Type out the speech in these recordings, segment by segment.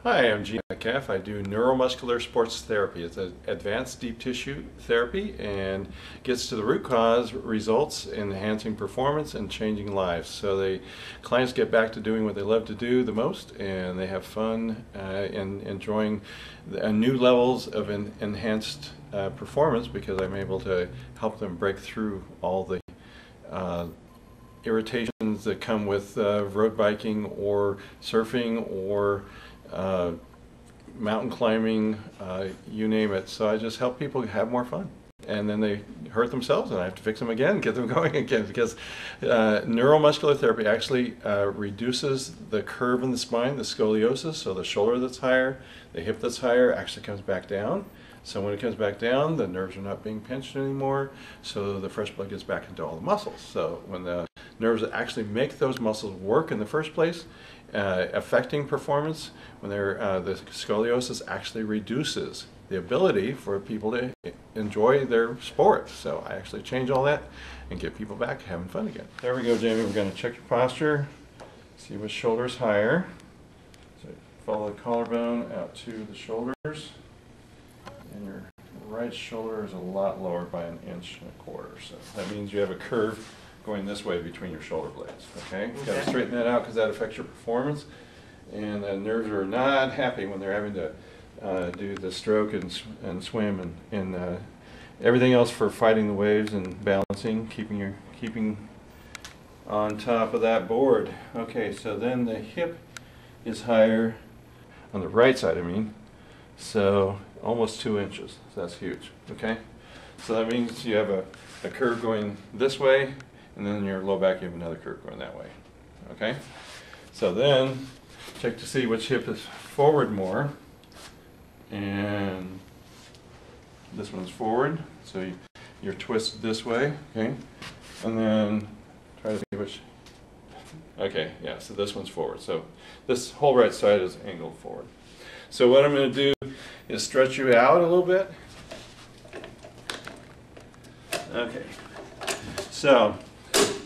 Hi, I'm Gene Metcalf. I do neuromuscular sports therapy. It's an advanced deep tissue therapy and gets to the root cause, results in enhancing performance and changing lives. So the clients get back to doing what they love to do the most, and they have fun in enjoying new levels of enhanced performance, because I'm able to help them break through all the irritations that come with road biking or surfing or mountain climbing, you name it. So I just help people have more fun. And then they hurt themselves and I have to fix them again, get them going again, because neuromuscular therapy actually reduces the curve in the spine, the scoliosis, so the shoulder that's higher, the hip that's higher actually comes back down. So when it comes back down, the nerves are not being pinched anymore, so the fresh blood gets back into all the muscles. So when the nerves actually make those muscles work in the first place, affecting performance, when the scoliosis actually reduces the ability for people to enjoy their sport. So I actually change all that and get people back having fun again. There we go, Jamie. We're going to check your posture, see which shoulder's higher. So follow the collarbone out to the shoulders. And your right shoulder is a lot lower by 1.25 inches. So that means you have a curve going this way between your shoulder blades. Okay? You've got to straighten that out because that affects your performance. And the nerves are not happy when they're having to do the stroke and swim and everything else for fighting the waves and balancing, keeping on top of that board. Okay, so then the hip is higher on the right side, I mean. So almost 2 inches. So that's huge. Okay? So that means you have a curve going this way, and then in your low back you have another curve going that way. Okay? So then check to see which hip is forward more. And this one's forward, so you're twisted this way, okay? And then try to see which, okay, yeah, so this one's forward. So this whole right side is angled forward. So what I'm going to do is stretch you out a little bit. Okay, so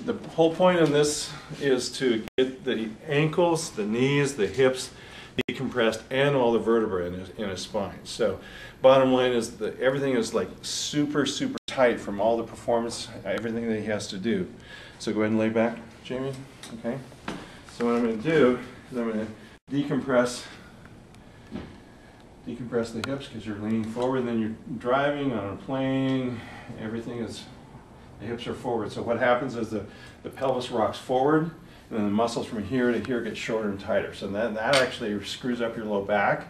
the whole point of this is to get the ankles, the knees, the hips decompressed, and all the vertebrae in a spine. So bottom line is that everything is like super tight from all the performance, everything that he has to do. So go ahead and lay back, Jamie. Okay, so what I'm going to do is I'm going to decompress the hips, because you're leaning forward, and then you're driving on a plane, everything is, the hips are forward. So what happens is the pelvis rocks forward, and then the muscles from here to here get shorter and tighter. So that actually screws up your low back,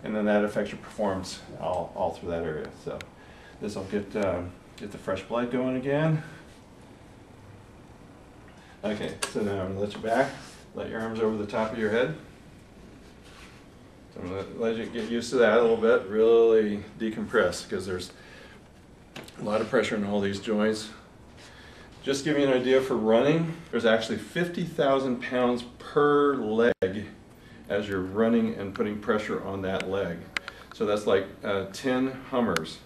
and then that affects your performance all through that area. So this will get the fresh blood going again. Okay, so now I'm going to let you back. Let your arms over the top of your head. So I'm going to let you get used to that a little bit. Really decompress, because there's a lot of pressure in all these joints. Just to give you an idea, for running, there's actually 50,000 pounds per leg as you're running and putting pressure on that leg. So that's like 10 Hummers,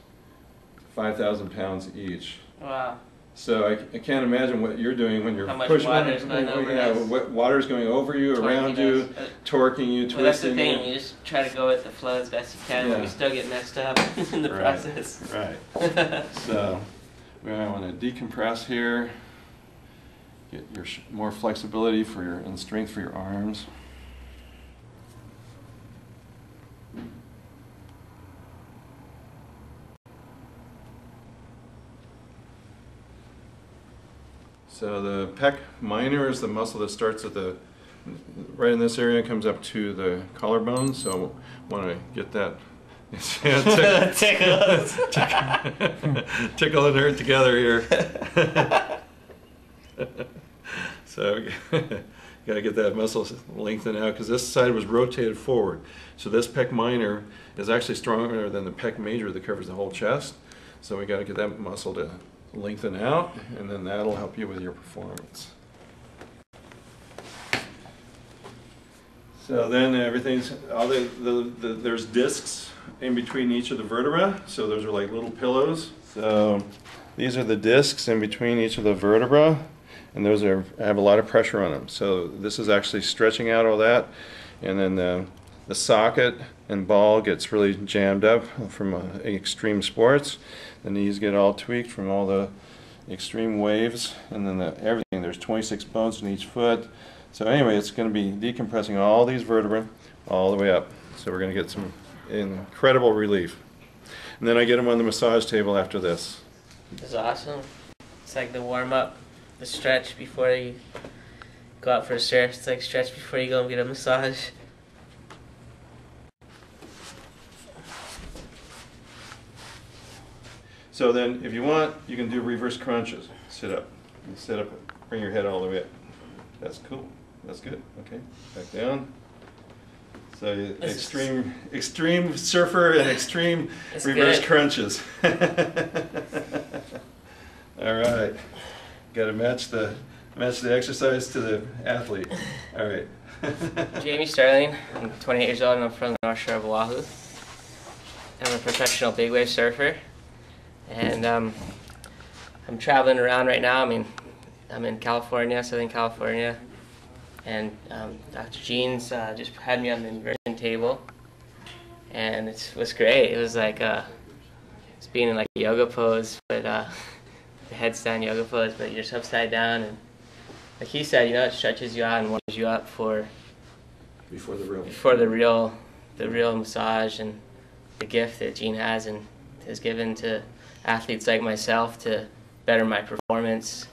5,000 pounds each. Wow. So I can't imagine what you're doing when you're how much pushing. Water's going over us. Water's going over you, around you, torquing you, twisting you. Well, that's the thing. You just try to go with the flow as best you can, but you still get messed up in the process. Right. So we want to decompress here, get your more flexibility and strength for your arms. So the pec minor is the muscle that starts at right in this area, comes up to the collarbone. So want to get that tickle the nerve together here. So you got to get that muscle lengthened out, because this side was rotated forward. So this pec minor is actually stronger than the pec major that covers the whole chest. So we got to get that muscle to lengthen out, and then that'll help you with your performance. So then everything's, there's discs in between each of the vertebrae, so those are like little pillows. So these are the discs in between each of the vertebrae, and those have a lot of pressure on them. So this is actually stretching out all that, and then the socket and ball gets really jammed up from extreme sports. The knees get all tweaked from all the extreme waves, and then everything. There's 26 bones in each foot. So anyway, it's going to be decompressing all these vertebrae all the way up. So we're going to get some incredible relief. And then I get them on the massage table after this. This is awesome. It's like the warm-up, the stretch before you go out for a surf. It's like stretch before you go and get a massage. So then, if you want, you can do reverse crunches. Sit up. You sit up, bring your head all the way up. That's cool. That's good. Okay, back down. So extreme surfer and extreme reverse crunches. All right, got to match the exercise to the athlete. All right. Jamie Sterling. I'm 28 years old and I'm from the North Shore of Oahu. I'm a professional big wave surfer, and I'm traveling around right now. I mean, I'm in California, Southern California. And Dr. Jeans just had me on the inversion table, and it was great. It was like it's being in like a yoga pose, but the headstand yoga pose, but you're just upside down, and like he said, it stretches you out and warms you up for before the real massage, and the gift that Gene has and has given to athletes like myself to better my performance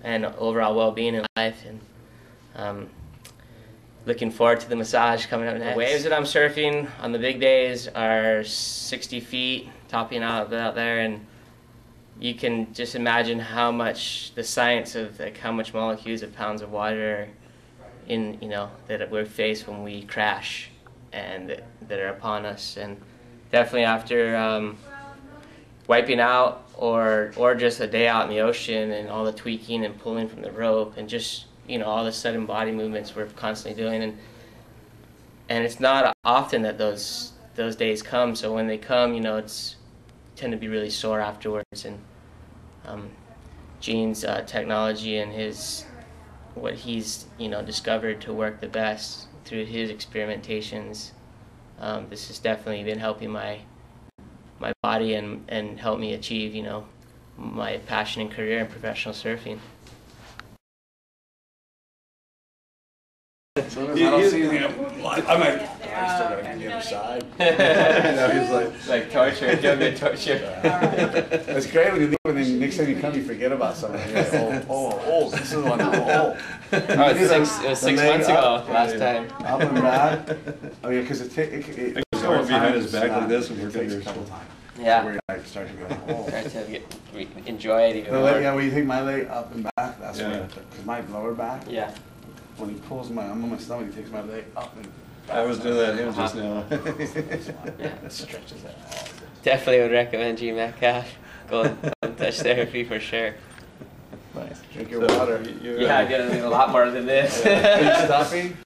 and overall well-being in life. And looking forward to the massage coming up next. The waves that I'm surfing on the big days are 60 feet, topping out there, and you can just imagine how much the science of like how much molecules of pounds of water in that we're faced when we crash and that are upon us. And definitely after wiping out or just a day out in the ocean and all the tweaking and pulling from the rope and just all the sudden body movements we're constantly doing, and it's not often that those days come. So when they come, it's tend to be really sore afterwards. And Gene's technology and what he's discovered to work the best through his experimentations. This has definitely been helping my body and help me achieve my passion and career in professional surfing. As soon as I don't see anything, I'm like, I still gotta get the other side. Now he's like torture, give me torture. It's great when you leave and then next time you come you forget about something. You're like, oh, this is one. Oh, it was 6 months ago last time. Up and back. Oh yeah, because it going behind his back like this, and we're takes a good. couple times. Yeah. Where you like start to go, oh. Start to enjoy it even more. Yeah, when you take my leg up and back, that's when because my lower back. Yeah. When he pulls I'm on my stomach, he takes my leg up and back. I was doing that him just now. Yeah, it stretches that all. Definitely would recommend G Metcalf. Go and touch therapy for sure. Nice. Drink your water. Yeah, I gotta do a lot more than this. Are you stuffy?